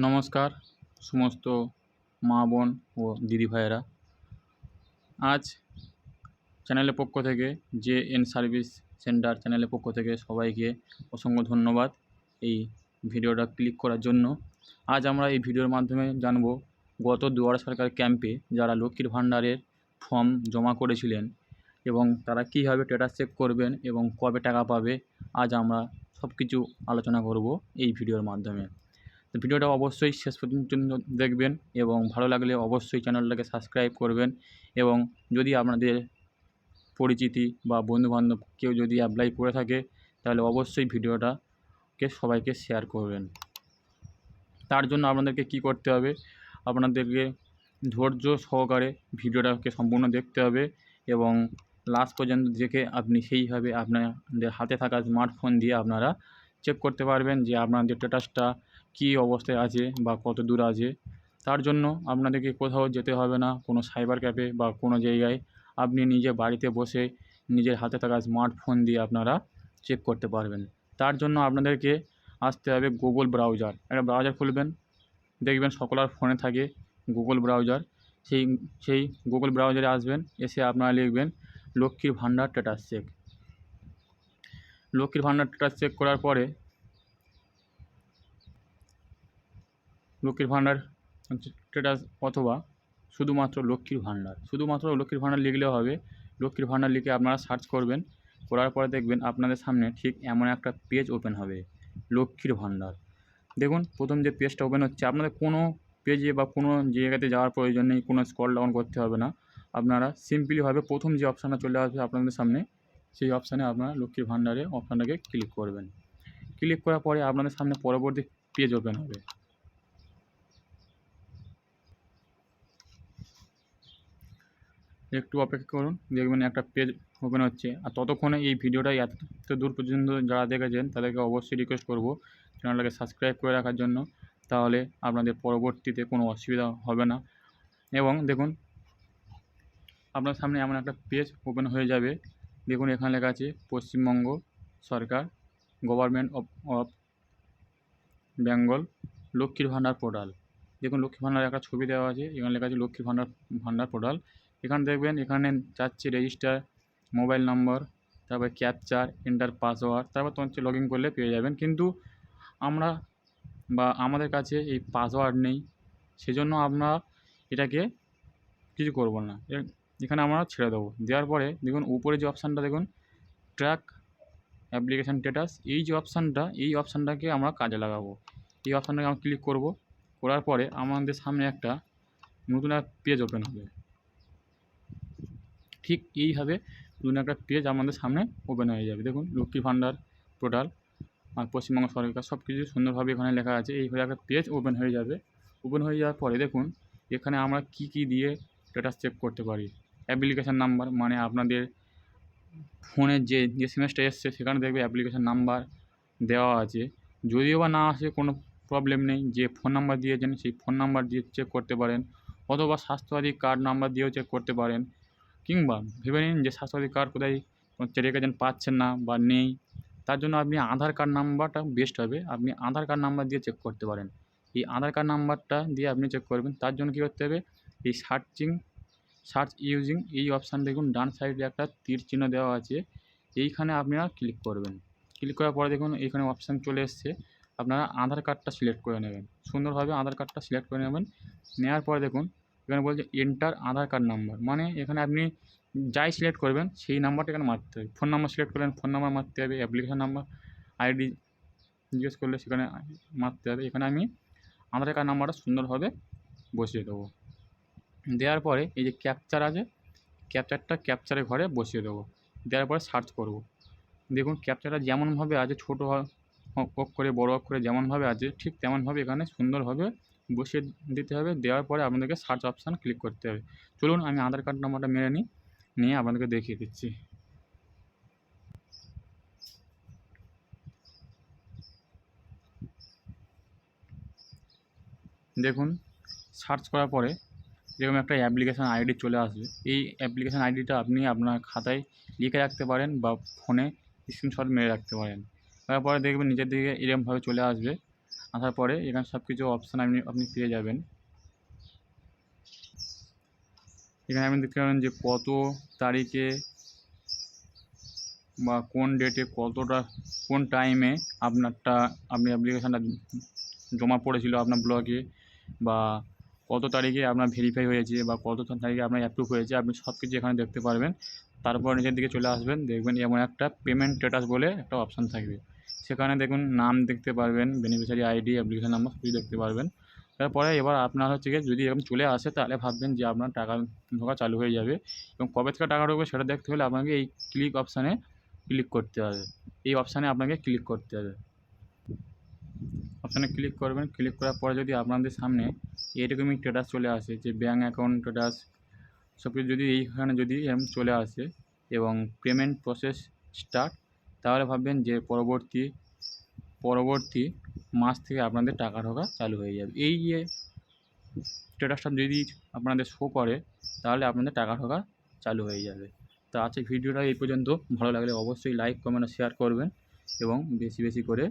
নমস্কার সমস্ত মা বোন ও দিদি ভাইয়েরা। আজ চ্যানেলের পক্ষ থেকে JN সার্ভিস সেন্টার চ্যানেলের পক্ষ থেকে সবাইকে অসংখ্য ধন্যবাদ এই ভিডিওটা ক্লিক করার জন্য। আজ আমরা এই ভিডিওর মাধ্যমে জানব গত দুয়ারে সরকার ক্যাম্পে যারা লক্ষ্মীর ভাণ্ডারের ফর্ম জমা করেছিলেন এবং তারা কীভাবে স্ট্যাটাস চেক করবেন এবং কবে টাকা পাবে, আজ আমরা সব কিছু আলোচনা করব এই ভিডিওর মাধ্যমে। তো ভিডিওটা অবশ্যই শেষ পর্যন্ত দেখবেন এবং ভালো লাগলে অবশ্যই চ্যানেলটাকে সাবস্ক্রাইব করবেন এবং যদি আপনাদের পরিচিতি বা বন্ধুবান্ধব কেউ যদি অ্যাপ্লাই করে থাকে তাহলে অবশ্যই ভিডিওটাকে সবাইকে শেয়ার করবেন। তার জন্য আপনাদেরকে কি করতে হবে, আপনাদেরকে ধৈর্য সহকারে ভিডিওটাকে সম্পূর্ণ দেখতে হবে এবং লাস্ট পর্যন্ত দেখে আপনি সেইভাবে আপনাদের হাতে থাকা স্মার্টফোন দিয়ে আপনারা চেক করতে পারবেন যে আপনাদের স্ট্যাটাসটা কী অবস্থায় আছে বা কত দূর আছে। তার জন্য আপনাদেরকে কোথাও যেতে হবে না, কোনো সাইবার ক্যাফে বা কোনো জায়গায়, আপনি নিজে বাড়িতে বসে নিজের হাতে থাকা স্মার্টফোন দিয়ে আপনারা চেক করতে পারবেন। তার জন্য আপনাদেরকে আসতে হবে গুগল ব্রাউজার। একটা ব্রাউজার খুলবেন, দেখবেন সকলের ফোনে থাকে গুগল ব্রাউজার। সেই গুগল ব্রাউজারে আসবেন, এসে আপনারা লিখবেন লক্ষ্মীর ভাণ্ডার স্ট্যাটাস চেক। লক্ষ্মীর ভাণ্ডার স্ট্যাটাস চেক করার পরে লক্ষ্মীর ভাণ্ডার স্ট্যাটাস অথবা শুধুমাত্র লক্ষ্মীর ভাণ্ডার লিখলেও হবে। লক্ষ্মীর ভাণ্ডার লিখে আপনারা সার্চ করবেন, করার পরে দেখবেন আপনাদের সামনে ঠিক এমন একটা পেজ ওপেন হবে, লক্ষ্মীর ভাণ্ডার। দেখুন প্রথম যে পেজটা ওপেন হচ্ছে, আপনাদের কোনো পেজে বা কোনো জায়গাতে যাওয়ার প্রয়োজন নেই, কোনো স্ক্রল ডাউন করতে হবে না। আপনারা সিম্পলিভাবে প্রথম যে অপশানটা চলে আসবে আপনাদের সামনে, সেই অপশানে আপনারা লক্ষ্মীর ভাণ্ডারের অপশানটাকে ক্লিক করবেন। ক্লিক করার পরে আপনাদের সামনে পরবর্তী পেজ ওপেন হবে। একটু অপেক্ষা করুন, দেখবেন একটা পেজ ওপেন হচ্ছে। আর ততক্ষণে এই ভিডিওটা এত দূর পর্যন্ত যারা দেখেছেন তাদেরকে অবশ্যই রিকোয়েস্ট করব চ্যানেলটাকে সাবস্ক্রাইব করে রাখার জন্য, তাহলে আপনাদের পরবর্তীতে কোনো অসুবিধা হবে না। এবং দেখুন আপনার সামনে এমন একটা পেজ ওপেন হয়ে যাবে। দেখুন এখানে লেখা আছে পশ্চিমবঙ্গ সরকার, গভর্নমেন্ট অফ বেঙ্গল লক্ষ্মীর ভাণ্ডার পোর্টাল। দেখুন লক্ষ্মীর ভাণ্ডার একটা ছবি দেওয়া আছে, এখানে লেখা আছে লক্ষ্মীর ভাণ্ডার পোর্টাল। এখানে দেখবেন এখানে চাচ্ছে রেজিস্টার মোবাইল নম্বর, তারপরে ক্যাপচার, এন্টার পাসওয়ার্ড, তারপর তো হচ্ছে লগ ইন করলে পেয়ে যাবেন। কিন্তু আমাদের কাছে এই পাসওয়ার্ড নেই, সেজন্য আমরা এটাকে কিছু করব না, এখানে আমরা ছেড়ে দেবো। দেওয়ার পরে দেখুন উপরে যে অপশানটা দেখুন ট্র্যাক অ্যাপ্লিকেশান স্ট্যাটাস, এই অপশানটাকে আমরা কাজে লাগাবো। এই অপশানটাকে আমরা ক্লিক করব। করার পরে আমাদের সামনে একটা নতুন একটা পেজ ওপেন হবে। ঠিক এইভাবে নতুন একটা পেজ আমাদের সামনে ওপেন হয়ে যাবে। দেখুন লক্ষ্মীর ভাণ্ডার পোর্টাল আর পশ্চিমবঙ্গ সরকার সব কিছু সুন্দরভাবে এখানে লেখা আছে। এইভাবে একটা পেজ ওপেন হয়ে যাবে। ওপেন হয়ে যাওয়ার পরে দেখুন এখানে আমরা কি দিয়ে স্ট্যাটাস চেক করতে পারি। অ্যাপ্লিকেশান নাম্বার, মানে আপনাদের ফোনের যে এসএমএসটা এসছে সেখানে দেখবে অ্যাপ্লিকেশান নাম্বার দেওয়া আছে। যদিও বা না আসে কোনো প্রবলেম নেই, যে ফোন নাম্বার দিয়েছেন সেই ফোন নাম্বার দিয়ে চেক করতে পারেন, অথবা স্বাস্থ্যসাথী কার্ড নাম্বার দিয়েও চেক করতে পারেন। কিংবা ভেবে নিন যে স্বাস্থ্যসাথী কার্ড কোথায় রেখেছেন, পাচ্ছেন না বা নেই, তার জন্য আপনি আধার কার্ড নাম্বারটা বেস্ট হবে, আপনি আধার কার্ড নাম্বার দিয়ে চেক করতে পারেন। এই আধার কার্ড নাম্বারটা দিয়ে আপনি চেক করবেন। তার জন্য কী করতে হবে, এই সার্চ ইউজিং এই অপশান দেখুন ডান সাইডে একটা তীর চিহ্ন দেওয়া আছে, এইখানে আপনারা ক্লিক করবেন। ক্লিক করার পরে দেখুন এইখানে অপশান চলে এসছে, আপনারা আধার কার্ডটা সিলেক্ট করে নেবেন। সুন্দরভাবে আধার কার্ডটা সিলেক্ট করে নেবেন। নেওয়ার পরে দেখুন এখানে বলছে এন্টার আধার কার্ড নাম্বার, মানে এখানে আপনি যাই সিলেক্ট করবেন সেই নাম্বারটা এখানে মারতে হবে। ফোন নাম্বার সিলেক্ট করলেন, ফোন নাম্বার মারতে হবে। অ্যাপ্লিকেশান নাম্বার, আইডি জিজ্ঞেস করলে সেখানে মারতে হবে। এখানে আমি আধার কার্ড নাম্বারটা সুন্দরভাবে বসিয়ে দেবো। দেওয়ার পরে এই যে ক্যাপচার আছে, ক্যাপচারের ঘরে বসিয়ে দেবো। দেওয়ার পরে সার্চ করব। দেখুন ক্যাপচারটা যেমনভাবে আছে, ছোটো অক্ষরে বড় অক্ষরে যেমনভাবে আছে ঠিক তেমনভাবে এখানে সুন্দরভাবে বসিয়ে দিতে হবে। দেওয়ার পরে আপনাদেরকে সার্চ অপশান ক্লিক করতে হবে। চলুন আমি আধার কার্ড নাম্বারটা মেরে নিয়ে আপনাদেরকে দেখিয়ে দিচ্ছি। দেখুন সার্চ করার পরে এরকম একটা অ্যাপ্লিকেশান আইডি চলে আসবে। এই অ্যাপ্লিকেশান আইডিটা আপনি আপনার খাতায় লিখে রাখতে পারেন বা ফোনে স্ক্রিনশট মেরে রাখতে পারেন। তারপরে দেখবেন নিচের দিকে এরকমভাবে চলে আসবে। আসার পরে এখানে সব কিছু অপশান আপনি পেয়ে যাবেন। এখানে আপনি দেখতে পাবেন যে কত তারিখে বা কোন ডেটে কতটা কোন টাইমে আপনি অ্যাপ্লিকেশানটা জমা পড়েছিল আপনার ব্লকে, বা কত তারিখে আপনার ভেরিফাই হয়েছে বা কত তারিখে আপনার অ্যাপ্রুভ হয়েছে, আপনি সব কিছু এখানে দেখতে পারবেন। তারপর নিচের দিকে চলে আসবেন, দেখবেন এমন একটা পেমেন্ট স্ট্যাটাস বলে একটা অপশান থাকবে। সেখানে দেখুন নাম দেখতে পারবেন, বেনিফিশিয়ারি আইডি, অ্যাপ্লিকেশান নাম্বার সবই দেখতে পারবেন। তারপরে এবার আপনার হচ্ছে গিয়ে যদি এরকম চলে আসে তাহলে ভাববেন যে আপনার টাকা ঢোকা চালু হয়ে যাবে, এবং কবে থেকে টাকা ঢুকবে সেটা দেখতে হলে আপনাকে এই ক্লিক অপশানে ক্লিক করতে হবে। এই অপশানে আপনাকে ক্লিক করতে হবে। অপশানে ক্লিক করবেন, ক্লিক করার পরে যদি আপনাদের সামনে এরকমই স্ট্যাটাস চলে আসে যে ব্যাঙ্ক অ্যাকাউন্ট স্ট্যাটাস সব কিছু যদি এইখানে যদি এরকম চলে আসে এবং পেমেন্ট প্রসেস স্টার্ট, তাহলে ভাববেন যে পরবর্তী মাস থেকে আপনাদের টাকা ঢোকা চালু হয়ে যাবে। এই যে স্ট্যাটাসটা যদি আপনাদের শো করে তাহলে আপনাদের টাকা ঢোকা চালু হয়ে যাবে। তো আজকে ভিডিওটা এই পর্যন্ত। ভালো লাগলে অবশ্যই লাইক, কমেন্ট আর শেয়ার করবেন এবং বেশি বেশি করে